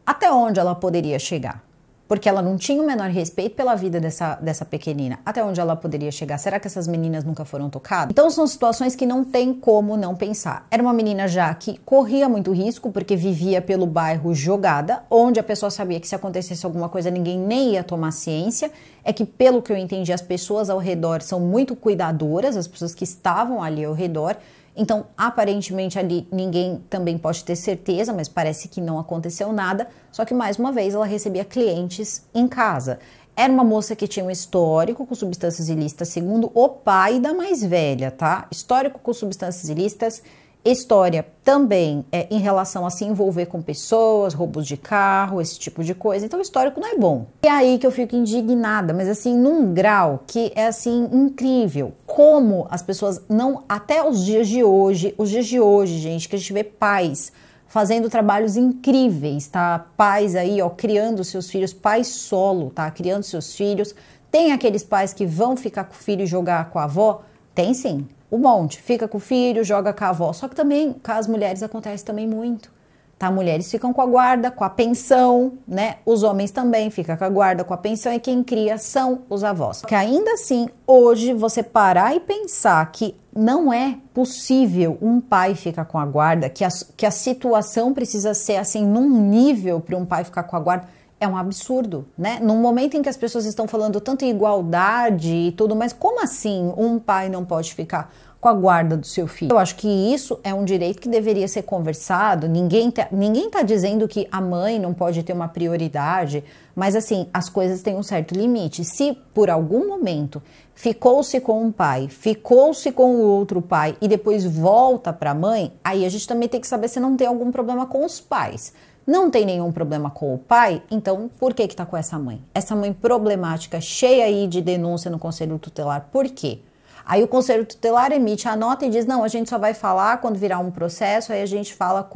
Até onde ela poderia chegar? Porque ela não tinha o menor respeito pela vida dessa pequenina. Até onde ela poderia chegar? Será que essas meninas nunca foram tocadas? Então são situações que não tem como não pensar. Era uma menina já que corria muito risco, porque vivia pelo bairro jogada, onde a pessoa sabia que se acontecesse alguma coisa ninguém nem ia tomar ciência. É que, pelo que eu entendi, as pessoas ao redor são muito cuidadoras, as pessoas que estavam ali ao redor. Então, aparentemente ali ninguém também pode ter certeza, mas parece que não aconteceu nada. Só que, mais uma vez, ela recebia clientes em casa. Era uma moça que tinha um histórico com substâncias ilícitas, segundo o pai da mais velha, tá? Histórico com substâncias ilícitas, história também em relação a se envolver com pessoas, roubos de carro, esse tipo de coisa. Então, o histórico não é bom. E é aí que eu fico indignada, mas assim, num grau que é assim, incrível. Como as pessoas não, até os dias de hoje, gente, que a gente vê pais fazendo trabalhos incríveis, tá? Pais aí, ó, criando seus filhos, pais solo, tá? Criando seus filhos. Tem aqueles pais que vão ficar com o filho e jogar com a avó? Tem sim. Um monte, fica com o filho, joga com a avó. Só que também com as mulheres acontece também muito, tá? Mulheres ficam com a guarda, com a pensão, né? Os homens também ficam com a guarda, com a pensão, e quem cria são os avós. Que ainda assim, hoje, você parar e pensar que não é possível um pai ficar com a guarda, que a situação precisa ser assim, num nível para um pai ficar com a guarda, é um absurdo, né? Num momento em que as pessoas estão falando tanto em igualdade e tudo, mas como assim um pai não pode ficar com a guarda do seu filho? Eu acho que isso é um direito que deveria ser conversado. Ninguém tá dizendo que a mãe não pode ter uma prioridade, mas assim, as coisas têm um certo limite. Se por algum momento ficou-se com um pai, ficou-se com o outro pai e depois volta para a mãe, aí a gente também tem que saber se não tem algum problema com os pais. Não tem nenhum problema com o pai, então por que tá com essa mãe? Essa mãe problemática, cheia aí de denúncia no conselho tutelar, por quê? Aí o conselho tutelar emite a nota e diz, não, a gente só vai falar quando virar um processo, aí a gente fala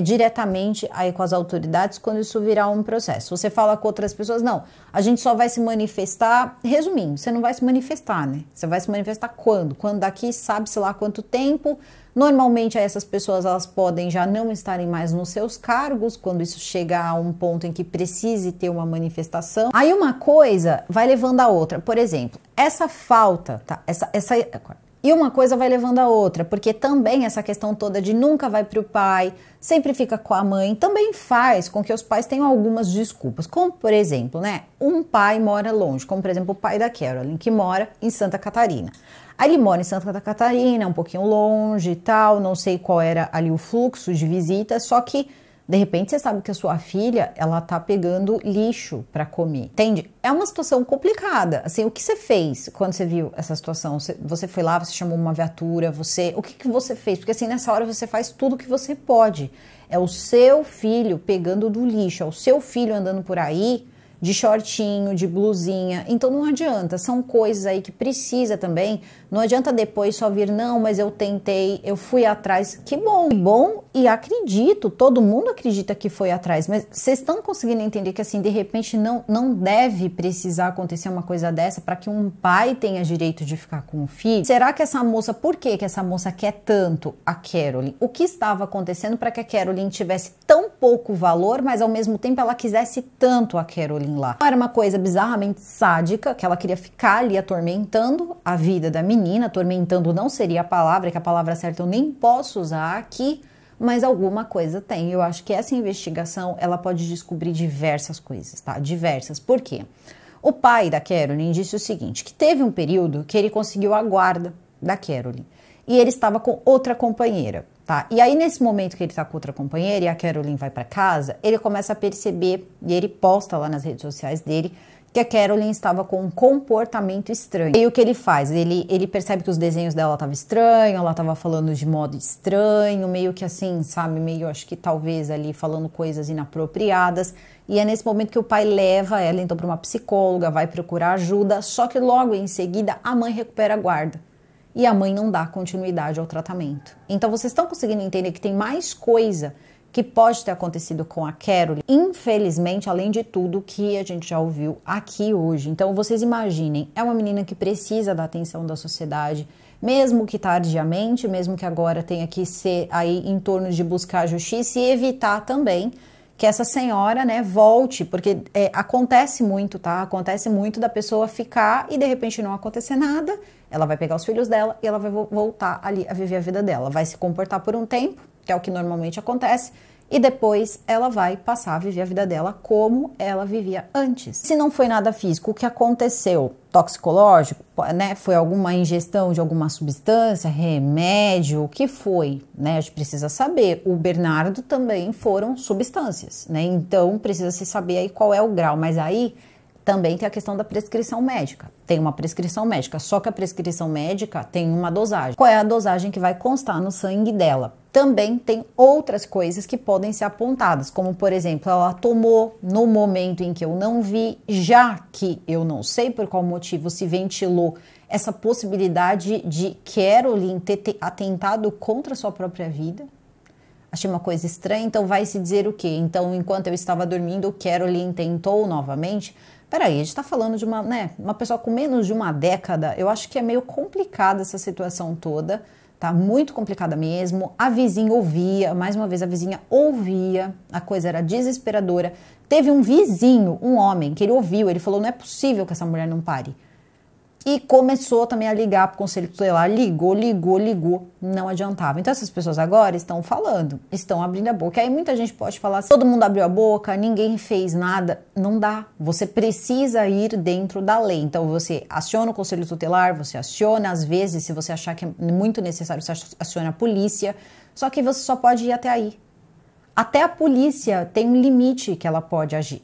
diretamente aí com as autoridades quando isso virar um processo. Você fala com outras pessoas, não, a gente só vai se manifestar, resumindo, você não vai se manifestar, né? Você vai se manifestar quando? Quando daqui sabe-se lá quanto tempo. Normalmente essas pessoas elas podem já não estarem mais nos seus cargos quando isso chegar a um ponto em que precise ter uma manifestação. Aí uma coisa vai levando a outra. Por exemplo, essa falta, tá? E uma coisa vai levando a outra, porque também essa questão toda de nunca vai para o pai, sempre fica com a mãe, também faz com que os pais tenham algumas desculpas. Como, por exemplo, né? Um pai mora longe, como por exemplo o pai da Caroline, que mora em Santa Catarina. Aí ele mora em Santa Catarina, um pouquinho longe e tal, não sei qual era ali o fluxo de visitas, só que De repente você sabe que a sua filha, ela tá pegando lixo para comer, entende? É uma situação complicada. Assim, o que você fez quando você viu essa situação? Você foi lá, você chamou uma viatura, o que você fez? Porque assim, nessa hora você faz tudo o que você pode. É o seu filho pegando do lixo, é o seu filho andando por aí de shortinho, de blusinha, então não adianta, são coisas aí que precisa também, não adianta depois só vir, não, mas eu tentei, eu fui atrás, que bom, e acredito, todo mundo acredita que foi atrás, mas vocês estão conseguindo entender que assim, de repente não deve precisar acontecer uma coisa dessa para que um pai tenha direito de ficar com o filho? Será que essa moça, por que essa moça quer tanto a Caroline? O que estava acontecendo para que a Caroline tivesse tão pouco valor, mas ao mesmo tempo ela quisesse tanto a Caroline lá? Era uma coisa bizarramente sádica, que ela queria ficar ali atormentando a vida da menina, atormentando não seria a palavra, que a palavra certa eu nem posso usar aqui, mas alguma coisa tem. Eu acho que essa investigação, ela pode descobrir diversas coisas, tá? Diversas. Por quê? O pai da Caroline disse o seguinte, que teve um período que ele conseguiu a guarda da Caroline e ele estava com outra companheira. Tá? E aí, nesse momento que ele tá com outra companheira e a Caroline vai para casa, ele começa a perceber, e ele posta lá nas redes sociais dele, que a Caroline estava com um comportamento estranho. E o que ele faz? Ele percebe que os desenhos dela estavam estranhos, ela estava falando de modo estranho, meio que assim, sabe? Meio, acho que talvez ali falando coisas inapropriadas. E é nesse momento que o pai leva ela então para uma psicóloga, vai procurar ajuda, só que logo em seguida a mãe recupera a guarda. E a mãe não dá continuidade ao tratamento. Então vocês estão conseguindo entender que tem mais coisa que pode ter acontecido com a Caroline, infelizmente, além de tudo que a gente já ouviu aqui hoje. Então vocês imaginem, é uma menina que precisa da atenção da sociedade, mesmo que tardiamente, mesmo que agora tenha que ser aí em torno de buscar a justiça e evitar também que essa senhora, né, volte, porque acontece muito, tá? Acontece muito da pessoa ficar e de repente não acontecer nada, ela vai pegar os filhos dela e ela vai voltar ali a viver a vida dela, vai se comportar por um tempo, que é o que normalmente acontece, e depois ela vai passar a viver a vida dela como ela vivia antes. Se não foi nada físico, o que aconteceu? Toxicológico, né? Foi alguma ingestão de alguma substância, remédio, o que foi, né? A gente precisa saber. O Bernardo também foram substâncias, né? Então precisa se saber aí qual é o grau, mas aí também tem a questão da prescrição médica. Tem uma prescrição médica, só que a prescrição médica tem uma dosagem. Qual é a dosagem que vai constar no sangue dela? Também tem outras coisas que podem ser apontadas, como por exemplo, ela tomou no momento em que eu não vi, já que eu não sei por qual motivo se ventilou essa possibilidade de Caroline ter atentado contra a sua própria vida. Achei uma coisa estranha, então vai se dizer o quê? Então, enquanto eu estava dormindo, Caroline tentou novamente. Peraí, a gente está falando de uma pessoa com menos de uma década. Eu acho que é meio complicada essa situação toda, tá? Muito complicada mesmo. A vizinha ouvia, mais uma vez a vizinha ouvia, a coisa era desesperadora. Teve um vizinho, um homem, que ele ouviu, ele falou, não é possível que essa mulher não pare. E começou também a ligar para o conselho tutelar, ligou, não adiantava. Então essas pessoas agora estão falando, estão abrindo a boca. Aí muita gente pode falar, todo mundo abriu a boca, ninguém fez nada. Não dá, você precisa ir dentro da lei. Então você aciona o conselho tutelar, você aciona, às vezes, se você achar que é muito necessário, você aciona a polícia. Só que você só pode ir até aí. Até a polícia tem um limite que ela pode agir.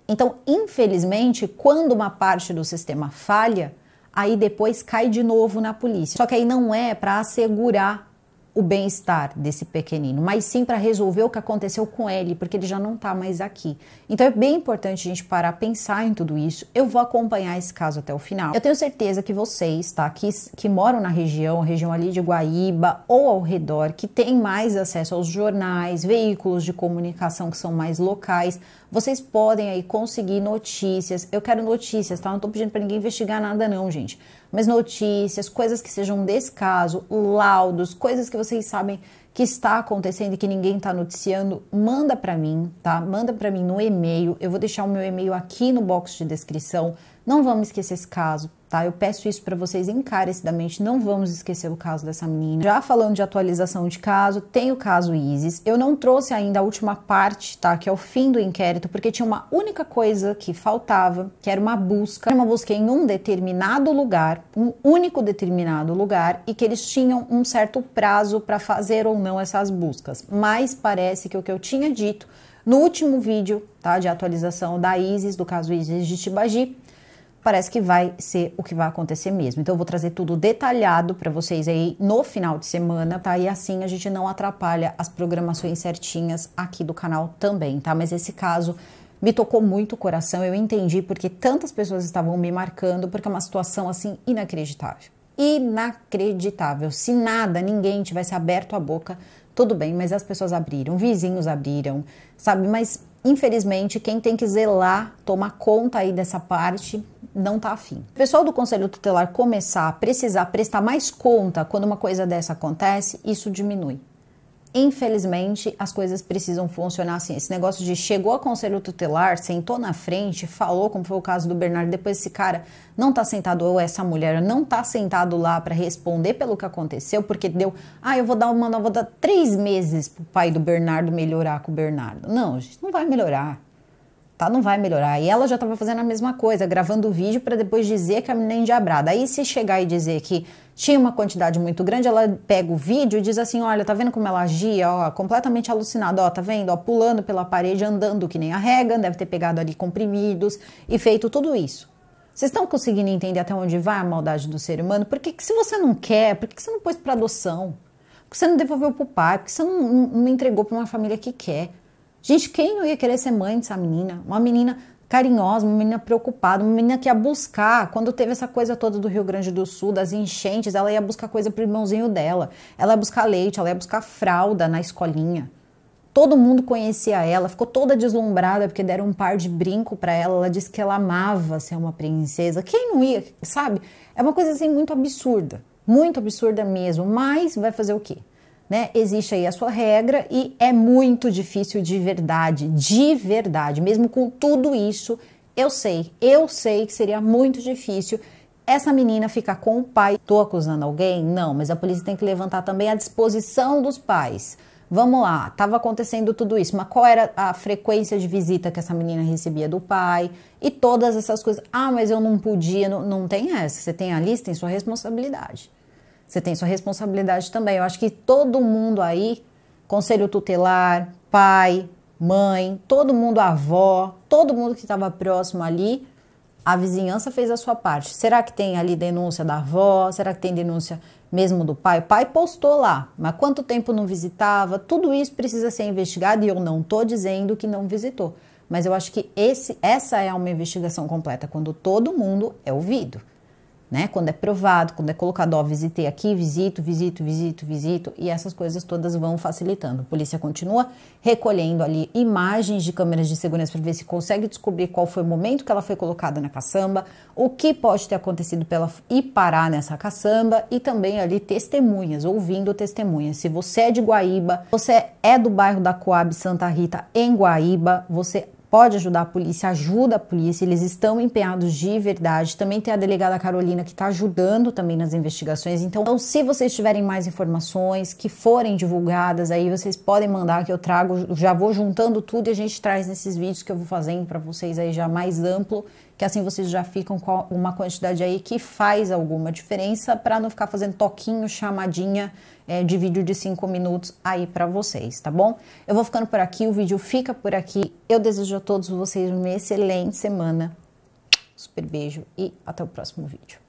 Então, infelizmente, quando uma parte do sistema falha, aí depois cai de novo na polícia. Só que aí não é para assegurar o bem-estar desse pequenino, mas sim para resolver o que aconteceu com ele, porque ele já não está mais aqui. Então é bem importante a gente parar a pensar em tudo isso. Eu vou acompanhar esse caso até o final. Eu tenho certeza que vocês, tá, que moram na região ali de Guaíba ou ao redor, que têm mais acesso aos jornais, veículos de comunicação que são mais locais, vocês podem aí conseguir notícias. Eu quero notícias, tá? Não tô pedindo para ninguém investigar nada não, gente. Mas notícias, coisas que sejam desse caso, laudos, coisas que vocês sabem que está acontecendo e que ninguém está noticiando, manda para mim, tá? Manda para mim no e-mail. Eu vou deixar o meu e-mail aqui no box de descrição. Não vamos esquecer esse caso. tá? Eu peço isso para vocês encarecidamente, não vamos esquecer o caso dessa menina. Já falando de atualização de caso, tem o caso Isis. Eu não trouxe ainda a última parte, tá? Que é o fim do inquérito, porque tinha uma única coisa que faltava, que era uma busca em um determinado lugar, um único determinado lugar, e que eles tinham um certo prazo para fazer ou não essas buscas. Mas parece que o que eu tinha dito no último vídeo, tá? De atualização da Isis, do caso Isis de Tibagi, parece que vai ser o que vai acontecer mesmo. Então eu vou trazer tudo detalhado para vocês aí no final de semana, tá? E assim a gente não atrapalha as programações certinhas aqui do canal também, tá? Mas esse caso me tocou muito o coração, eu entendi porque tantas pessoas estavam me marcando, porque é uma situação assim inacreditável. Inacreditável. Se nada, ninguém tivesse aberto a boca, tudo bem, mas as pessoas abriram, vizinhos abriram, sabe? Mas infelizmente quem tem que zelar, tomar conta aí dessa parte, não tá afim. O pessoal do Conselho Tutelar começar a precisar prestar mais conta quando uma coisa dessa acontece, isso diminui. Infelizmente, as coisas precisam funcionar assim. Esse negócio de chegou ao Conselho Tutelar, sentou na frente, falou, como foi o caso do Bernardo, depois esse cara não tá sentado, ou essa mulher não tá sentado lá para responder pelo que aconteceu, porque deu, eu vou dar 3 meses pro pai do Bernardo melhorar com o Bernardo. Não, gente, não vai melhorar. Tá, não vai melhorar. E ela já estava fazendo a mesma coisa, gravando o vídeo para depois dizer que a menina é endiabrada. Aí se chegar e dizer que tinha uma quantidade muito grande, ela pega o vídeo e diz assim, olha, tá vendo como ela agia, ó, completamente alucinada, ó, tá vendo, ó, pulando pela parede, andando que nem a Regan, deve ter pegado ali comprimidos e feito tudo isso. Vocês estão conseguindo entender até onde vai a maldade do ser humano? Porque se você não quer, por que você não pôs para adoção? Por que você não devolveu pro pai? Por que você não entregou para uma família que quer? Gente, quem não ia querer ser mãe dessa menina? Uma menina carinhosa, uma menina preocupada, uma menina que ia buscar, quando teve essa coisa toda do Rio Grande do Sul, das enchentes, ela ia buscar coisa pro irmãozinho dela, ela ia buscar leite, ela ia buscar fralda na escolinha. Todo mundo conhecia ela, ficou toda deslumbrada porque deram um par de brinco para ela, ela disse que ela amava ser uma princesa. Quem não ia, sabe? É uma coisa assim muito absurda mesmo, mas vai fazer o quê? Né? Existe aí a sua regra e é muito difícil de verdade, mesmo com tudo isso, eu sei que seria muito difícil essa menina ficar com o pai. Tô acusando alguém? Não, mas a polícia tem que levantar também a disposição dos pais. Vamos lá, estava acontecendo tudo isso, mas qual era a frequência de visita que essa menina recebia do pai e todas essas coisas. Mas eu não podia, não tem essa, você tem a lista, tem sua responsabilidade. Você tem sua responsabilidade também. Eu acho que todo mundo aí, conselho tutelar, pai, mãe, todo mundo, avó, todo mundo que estava próximo ali, a vizinhança fez a sua parte. Será que tem ali denúncia da avó? Será que tem denúncia mesmo do pai? O pai postou lá, mas quanto tempo não visitava? Tudo isso precisa ser investigado e eu não estou dizendo que não visitou. Mas eu acho que essa é uma investigação completa, quando todo mundo é ouvido. Né? Quando é provado, quando é colocado, visitei aqui, visito, e essas coisas todas vão facilitando. A polícia continua recolhendo ali imagens de câmeras de segurança para ver se consegue descobrir qual foi o momento que ela foi colocada na caçamba, o que pode ter acontecido para ela ir parar nessa caçamba, e também ali testemunhas, ouvindo testemunhas. Se você é de Guaíba, você é do bairro da Coab Santa Rita, em Guaíba, você pode ajudar a polícia, ajuda a polícia, eles estão empenhados de verdade. Também tem a delegada Carolina que está ajudando também nas investigações. Então, se vocês tiverem mais informações que forem divulgadas, aí vocês podem mandar que eu trago, já vou juntando tudo e a gente traz nesses vídeos que eu vou fazendo para vocês aí já mais amplo, que assim vocês já ficam com uma quantidade aí que faz alguma diferença para não ficar fazendo toquinho, chamadinha de vídeo de 5 minutos aí para vocês, tá bom? Eu vou ficando por aqui, o vídeo fica por aqui. Eu desejo a todos vocês uma excelente semana. Super beijo e até o próximo vídeo.